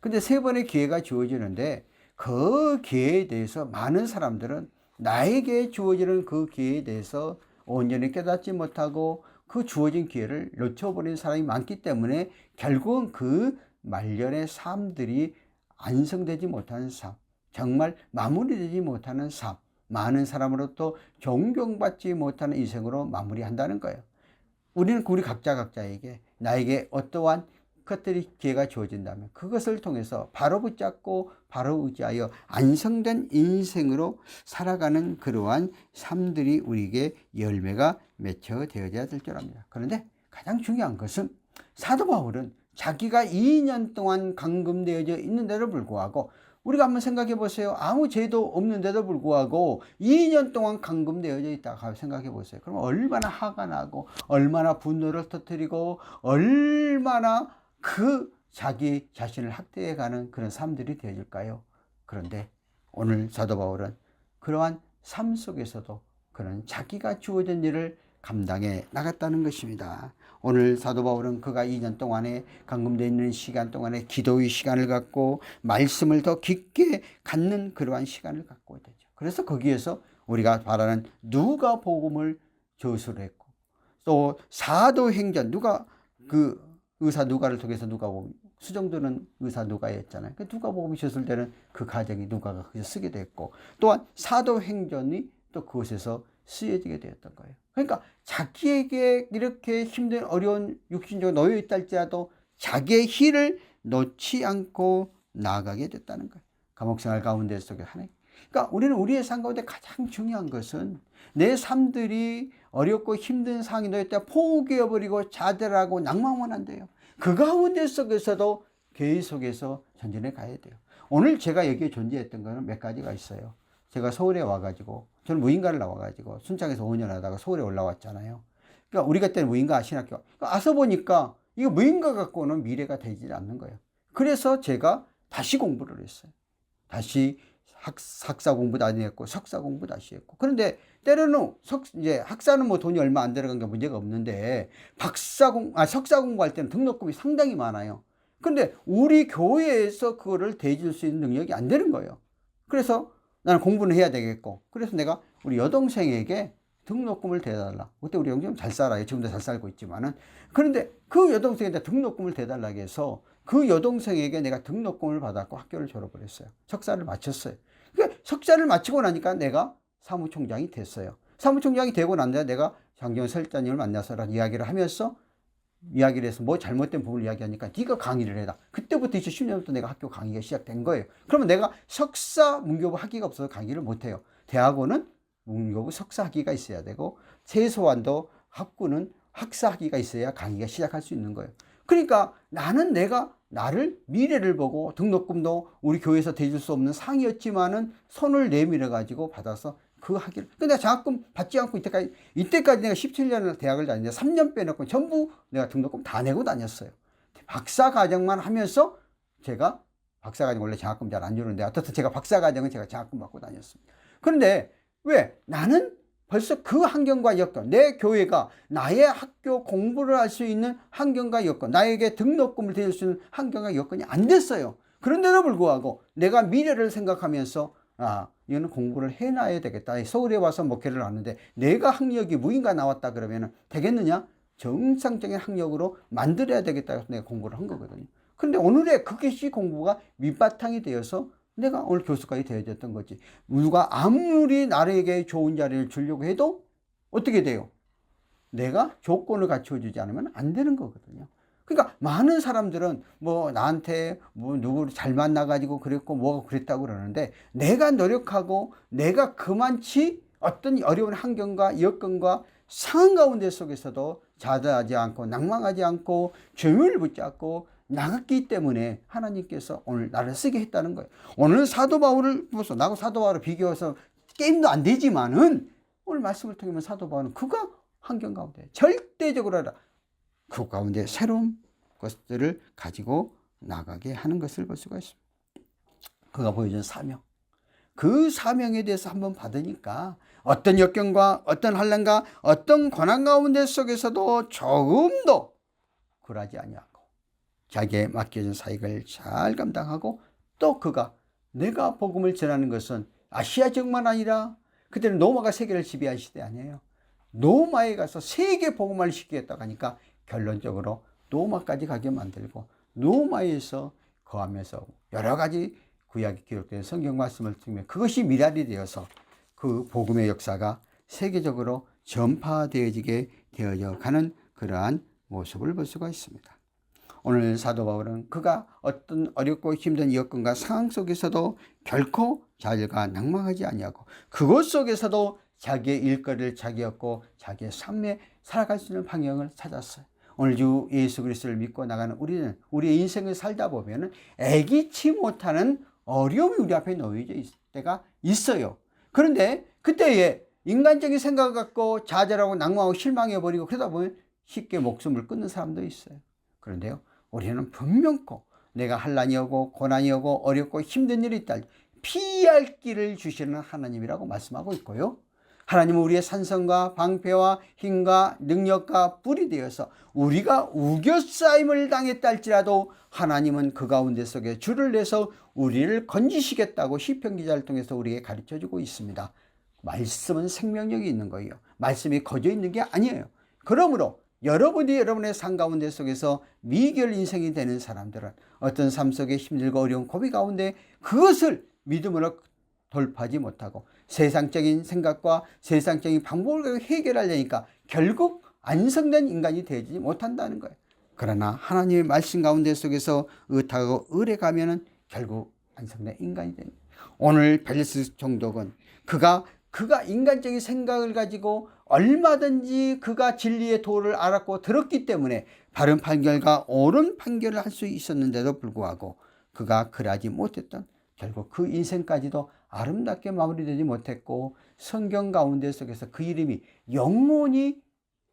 근데 3번의 기회가 주어지는데 그 기회에 대해서 많은 사람들은 나에게 주어지는 그 기회에 대해서 온전히 깨닫지 못하고 그 주어진 기회를 놓쳐버린 사람이 많기 때문에 결국은 그 말년의 삶들이 완성되지 못하는 삶, 정말 마무리되지 못하는 삶, 많은 사람으로부터 존경받지 못하는 인생으로 마무리한다는 거예요. 우리는 우리 각자에게 나에게 어떠한 것들이 기회가 주어진다면 그것을 통해서 바로 붙잡고 바로 의지하여 안성된 인생으로 살아가는 그러한 삶들이 우리에게 열매가 맺혀 되어져야 될 줄 압니다. 그런데 가장 중요한 것은 사도 바울은 자기가 2년 동안 감금되어져 있는데도 불구하고 우리가 한번 생각해 보세요. 아무 죄도 없는데도 불구하고 2년 동안 감금되어져 있다고 생각해 보세요. 그럼 얼마나 화가 나고 얼마나 분노를 터뜨리고 얼마나 자기 자신을 학대해가는 그런 삶들이 되어질까요? 그런데 오늘 사도 바울은 그러한 삶 속에서도 그런 자기가 주어진 일을 감당해 나갔다는 것입니다. 오늘 사도 바울은 그가 2년 동안에 감금되어 있는 시간 동안에 기도의 시간을 갖고 말씀을 더 깊게 갖는 그러한 시간을 갖고 되죠. 그래서 거기에서 우리가 바라는 누가복음을 저술을 했고 또 사도행전 의사 누가를 통해서 누가복음 수정되는 의사 누가였잖아요. 그 누가복음이 저술되는 그 가정이 누가가 거기서 쓰게 됐고 또한 사도행전이 또 그곳에서 쓰여지게 되었던 거예요. 그러니까 자기에게 이렇게 힘든 어려운 육신적으로 놓여 있다 할지라도 자기의 힘을 놓지 않고 나아가게 됐다는 거예요. 감옥생활 가운데 속에 하나님. 그러니까 우리는 우리의 삶 가운데 가장 중요한 것은 내 삶들이 어렵고 힘든 상황이 놓였다 포기해버리고 자들하고 낭망만 안 돼요. 그 가운데 속에서도 계속해서 전진해 가야 돼요. 오늘 제가 여기에 존재했던 거는 몇 가지가 있어요. 제가 서울에 와가지고 저는 무인가를 나와가지고 순창에서 5년 하다가 서울에 올라왔잖아요. 그러니까 우리 그때는 무인가 신학교 와서 보니까 이거 무인가 갖고는 미래가 되지 않는 거예요. 그래서 제가 다시 공부를 했어요. 다시 학사 공부도 안 했고 석사 공부 다시 했고. 그런데 때로는 이제 학사는 뭐 돈이 얼마 안 들어간 게 문제가 없는데 석사 공부할 때는 등록금이 상당히 많아요. 근데 우리 교회에서 그거를 대줄 수 있는 능력이 안 되는 거예요. 그래서 나는 공부는 해야 되겠고 그래서 내가 우리 여동생에게 등록금을 대달라. 그때 우리 형제는 잘 살아요. 지금도 잘 살고 있지만은. 그런데 그 여동생한테 등록금을 대달라고 해서 그 여동생에게 내가 등록금을 받았고 학교를 졸업을 했어요. 석사를 마쳤어요. 그러니까 석사를 마치고 나니까 내가 사무총장이 됐어요. 사무총장이 되고 난 다음에 내가 장경원 설자님을 만나서 이야기를 하면서 이야기를 해서 뭐 잘못된 부분을 이야기하니까 네가 강의를 해라. 그때부터 2010년부터 내가 학교 강의가 시작된 거예요. 그러면 내가 석사 문교부 학위가 없어서 강의를 못해요. 대학원은 문교부 석사 학위가 있어야 되고 최소한도 학부는 학사 학위가 있어야 강의가 시작할 수 있는 거예요. 그러니까 나는 내가 나를 미래를 보고 등록금도 우리 교회에서 대줄 수 없는 상이었지만은 손을 내밀어 가지고 받아서 그 학위를. 근데 장학금 받지 않고 이때까지 내가 17년을 대학을 다녔는데 3년 빼놓고 전부 내가 등록금 다 내고 다녔어요. 박사 과정만 하면서 제가 박사 과정 원래 장학금 잘 안 주는데 어떻든 제가 박사 과정은 제가 장학금 받고 다녔습니다. 그런데 왜 나는 벌써 그 환경과 여건, 내 교회가 나의 학교 공부를 할 수 있는 환경과 여건, 나에게 등록금을 대줄 수 있는 환경과 여건이 안 됐어요. 그런데도 불구하고 내가 미래를 생각하면서 이거는 공부를 해놔야 되겠다. 서울에 와서 목회를 하는데 내가 학력이 무인가 나왔다 그러면 되겠느냐? 정상적인 학력으로 만들어야 되겠다 해서 내가 공부를 한 거거든요. 그런데 오늘의 그것이 공부가 밑바탕이 되어서 내가 오늘 교수까지 되어졌던 거지. 누가 아무리 나에게 좋은 자리를 주려고 해도 어떻게 돼요? 내가 조건을 갖춰주지 않으면 안 되는 거거든요. 그러니까 많은 사람들은 뭐 나한테 뭐 누구를 잘 만나가지고 그랬고 뭐가 그랬다고 그러는데 내가 노력하고 내가 그만치 어떤 어려운 환경과 여건과 상황 가운데 속에서도 자다하지 않고 낭망하지 않고 조용을 붙잡고 나갔기 때문에 하나님께서 오늘 나를 쓰게 했다는 거예요. 오늘 사도 바울을 보소. 나하고 사도 바울을 비교해서 게임도 안 되지만은 오늘 말씀을 통하면 사도 바울은 그가 환경 가운데 절대적으로 알아. 그 가운데 새로운 것들을 가지고 나가게 하는 것을 볼 수가 있습니다. 그가 보여준 사명. 그 사명에 대해서 한번 받으니까 어떤 역경과 어떤 환난과 어떤 고난 가운데 속에서도 조금도 굴하지 아니하고 자기의 맡겨진 사역을 잘 감당하고 또 그가 내가 복음을 전하는 것은 아시아 지역만 아니라 그때는 로마가 세계를 지배한 시대 아니에요. 로마에 가서 세계 복음을 시키겠다고 하니까 결론적으로 로마까지 가게 만들고 로마에서 거하면서 여러 가지 구약에 기록된 성경 말씀을 통해 그것이 미랄이 되어서 그 복음의 역사가 세계적으로 전파되어지게 되어져 가는 그러한 모습을 볼 수가 있습니다. 오늘 사도 바울은 그가 어떤 어렵고 힘든 여건과 상황 속에서도 결코 자질과 낭망하지 아니하고 그것 속에서도 자기의 일거리를 자기였고 자기의 삶에 살아갈 수 있는 방향을 찾았어요. 오늘 주 예수 그리스도를 믿고 나가는 우리는 우리의 인생을 살다 보면 애기치 못하는 어려움이 우리 앞에 놓여져 있을 때가 있어요. 그런데 그때에 인간적인 생각을 갖고 좌절하고 낭망하고 실망해버리고 그러다 보면 쉽게 목숨을 끊는 사람도 있어요. 그런데요, 우리는 분명코 내가 환난이 오고 고난이 오고 어렵고 힘든 일이 있다 피할 길을 주시는 하나님이라고 말씀하고 있고요. 하나님은 우리의 산성과 방패와 힘과 능력과 뿔이 되어서 우리가 우겨싸임을 당했다 할지라도 하나님은 그 가운데 속에 줄을 내서 우리를 건지시겠다고 시편 기자를 통해서 우리에게 가르쳐주고 있습니다. 말씀은 생명력이 있는 거예요. 말씀이 거저 있는 게 아니에요. 그러므로 여러분이 여러분의 삶 가운데 속에서 미결 인생이 되는 사람들은 어떤 삶 속에 힘들고 어려운 고비 가운데 그것을 믿음으로 돌파하지 못하고 세상적인 생각과 세상적인 방법을 해결하려니까 결국 안성된 인간이 되지 못한다는 거예요. 그러나 하나님의 말씀 가운데 속에서 의탁하고 의뢰 가면은 결국 안성된 인간이 됩니다. 오늘 벨리스 총독은 그가 인간적인 생각을 가지고 얼마든지 그가 진리의 도를 알았고 들었기 때문에 바른 판결과 옳은 판결을 할 수 있었는데도 불구하고 그가 그러하지 못했던 결국 그 인생까지도 아름답게 마무리되지 못했고 성경 가운데 속에서 그 이름이 영원히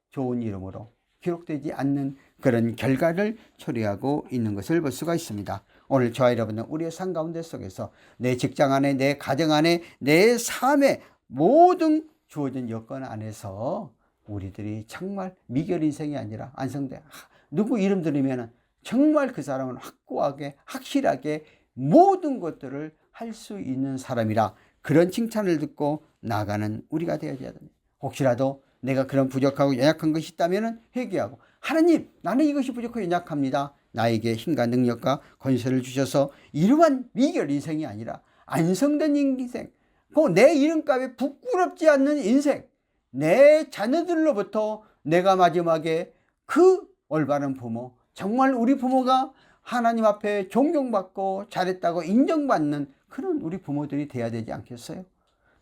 좋은 이름으로 기록되지 않는 그런 결과를 초래하고 있는 것을 볼 수가 있습니다. 오늘 저와 여러분은 우리의 삶 가운데 속에서 내 직장 안에 내 가정 안에 내 삶에 모든 주어진 여건 안에서 우리들이 정말 미결 인생이 아니라 안성대 누구 이름 들으면 정말 그 사람은 확고하게 확실하게 모든 것들을 할 수 있는 사람이라 그런 칭찬을 듣고 나가는 우리가 되어야 됩니다. 혹시라도 내가 그런 부족하고 연약한 것이 있다면 회개하고 하나님 나는 이것이 부족하고 연약합니다. 나에게 힘과 능력과 권세를 주셔서 이러한 미결 인생이 아니라 안성된 인생 내 이름값에 부끄럽지 않는 인생 내 자녀들로부터 내가 마지막에 그 올바른 부모 정말 우리 부모가 하나님 앞에 존경받고 잘했다고 인정받는 그런 우리 부모들이 돼야 되지 않겠어요?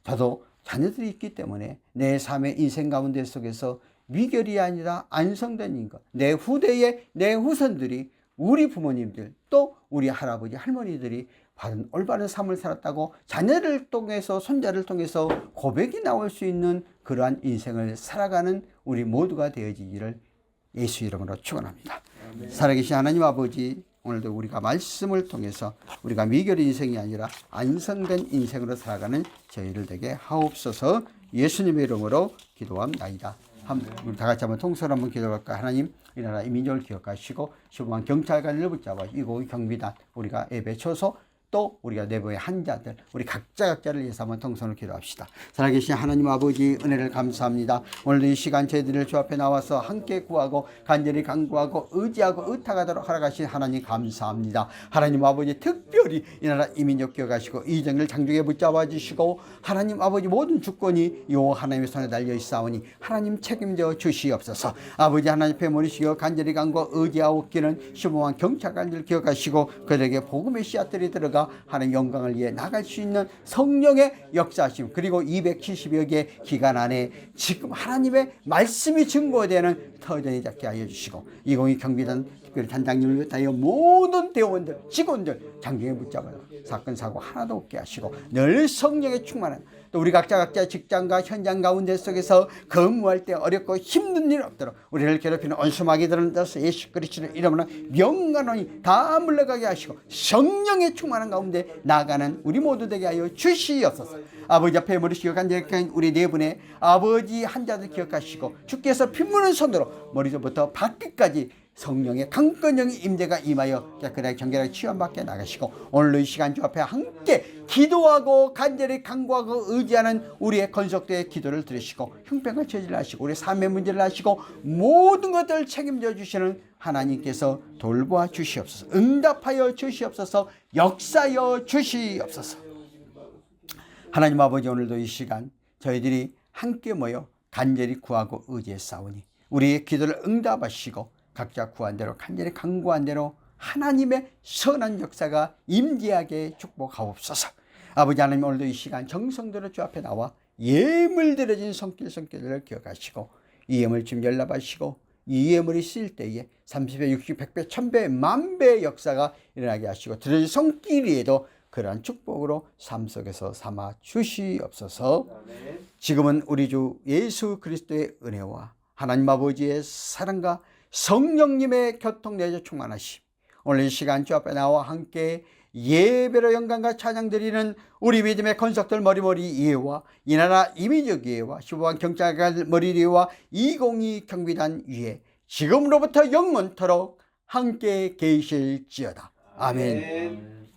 저도 자녀들이 있기 때문에 내 삶의 인생 가운데 속에서 미결이 아니라 안성된 인간, 내 후대의 내 후손들이 우리 부모님들 또 우리 할아버지 할머니들이 바른 올바른 삶을 살았다고 자녀를 통해서 손자를 통해서 고백이 나올 수 있는 그러한 인생을 살아가는 우리 모두가 되어지기를 예수 이름으로 축원합니다. 살아계신 하나님 아버지, 오늘도 우리가 말씀을 통해서 우리가 미결의 인생이 아니라 안성된 인생으로 살아가는 저희를 되게 하옵소서. 예수님의 이름으로 기도합나이다. 우리 다 같이 한번 통성으로 한번 기도할까. 하나님, 이 나라 이 민족을 기억하시고 시범한 경찰관을 붙잡아 이곳 경비단 우리가 예배 쳐서 또 우리가 내부의 한자들 우리 각자를 위해서 한번 통성을 기도합시다. 살아계신 하나님 아버지, 은혜를 감사합니다. 오늘도 이 시간 저희들을 주 앞에 나와서 함께 구하고 간절히 간구하고 의지하고 의탁하도록 허락하신 하나님 감사합니다. 하나님 아버지, 특별히 이 나라 이 민족 기억하시고 이 정을 장중에 붙잡아 주시고 하나님 아버지, 모든 주권이 요 하나님의 손에 달려 있사오니 하나님 책임져 주시옵소서. 아버지 하나님 앞에 모르시고 간절히 간구하고 의지하옵기는 시범한 경찰관들 기억하시고 그들에게 복음의 씨앗들이 들어가 하나님 영광을 위해 나갈 수 있는 성령의 역사하심, 그리고 270여 개 기간 안에 지금 하나님의 말씀이 증거되는 터전이 잡게 하여 주시고 2022 경비단 특별히 단장님을 비롯하여 모든 대원들 직원들 장중에 붙잡아요. 사건 사고 하나도 없게 하시고 늘 성령의 충만한 또 우리 각자 직장과 현장 가운데 속에서 근무할 때 어렵고 힘든 일 없도록 우리를 괴롭히는 온수마귀들은 예수 그리스도의 이름으로 명간원이 다 물러가게 하시고 성령의 충만한 가운데 나가는 우리 모두 되게 하여 주시옵소서. 아버지 앞에 머리시고 간절히 우리 네 분의 아버지 한자들 기억하시고 주께서 핏무는 손으로 머리부터 발끝까지 성령의 강건형의 임재가 임하여 깨끗하게 정결하게 치유받게 나가시고 오늘도 이 시간 주 앞에 함께 기도하고 간절히 간구하고 의지하는 우리의 건속대의 기도를 들으시고 형편과 처지를 하시고 우리 삶의 문제를 하시고 모든 것들을 책임져 주시는 하나님께서 돌보아 주시옵소서. 응답하여 주시옵소서. 역사하여 주시옵소서. 하나님 아버지, 오늘도 이 시간 저희들이 함께 모여 간절히 구하고 의지했사오니 우리의 기도를 응답하시고 각자 구한 대로 간절히 간구한 대로 하나님의 선한 역사가 임재하게 축복하옵소서. 아버지 하나님, 오늘도 이 시간 정성대로 주 앞에 나와 예물 드려진 손길을 기억하시고 이 예물 지금 연락하시고 이 예물이 쓰일 때에 30배, 60, 100배, 1000배, 만배의 역사가 일어나게 하시고 드려진 손길에도 그러한 축복으로 삶 속에서 삼아 주시옵소서. 지금은 우리 주 예수 그리스도의 은혜와 하나님 아버지의 사랑과 성령님의 교통내조 충만하심, 오늘 이 시간 주 앞에 나와 함께 예배로 영광과 찬양 드리는 우리 믿음의 건석들 머리머리 이해와 이 나라 이민족 이해와 15만 경찰관 머리 위와 202 경비단 위에 지금으로부터 영원토록 함께 계실지어다. 아멘.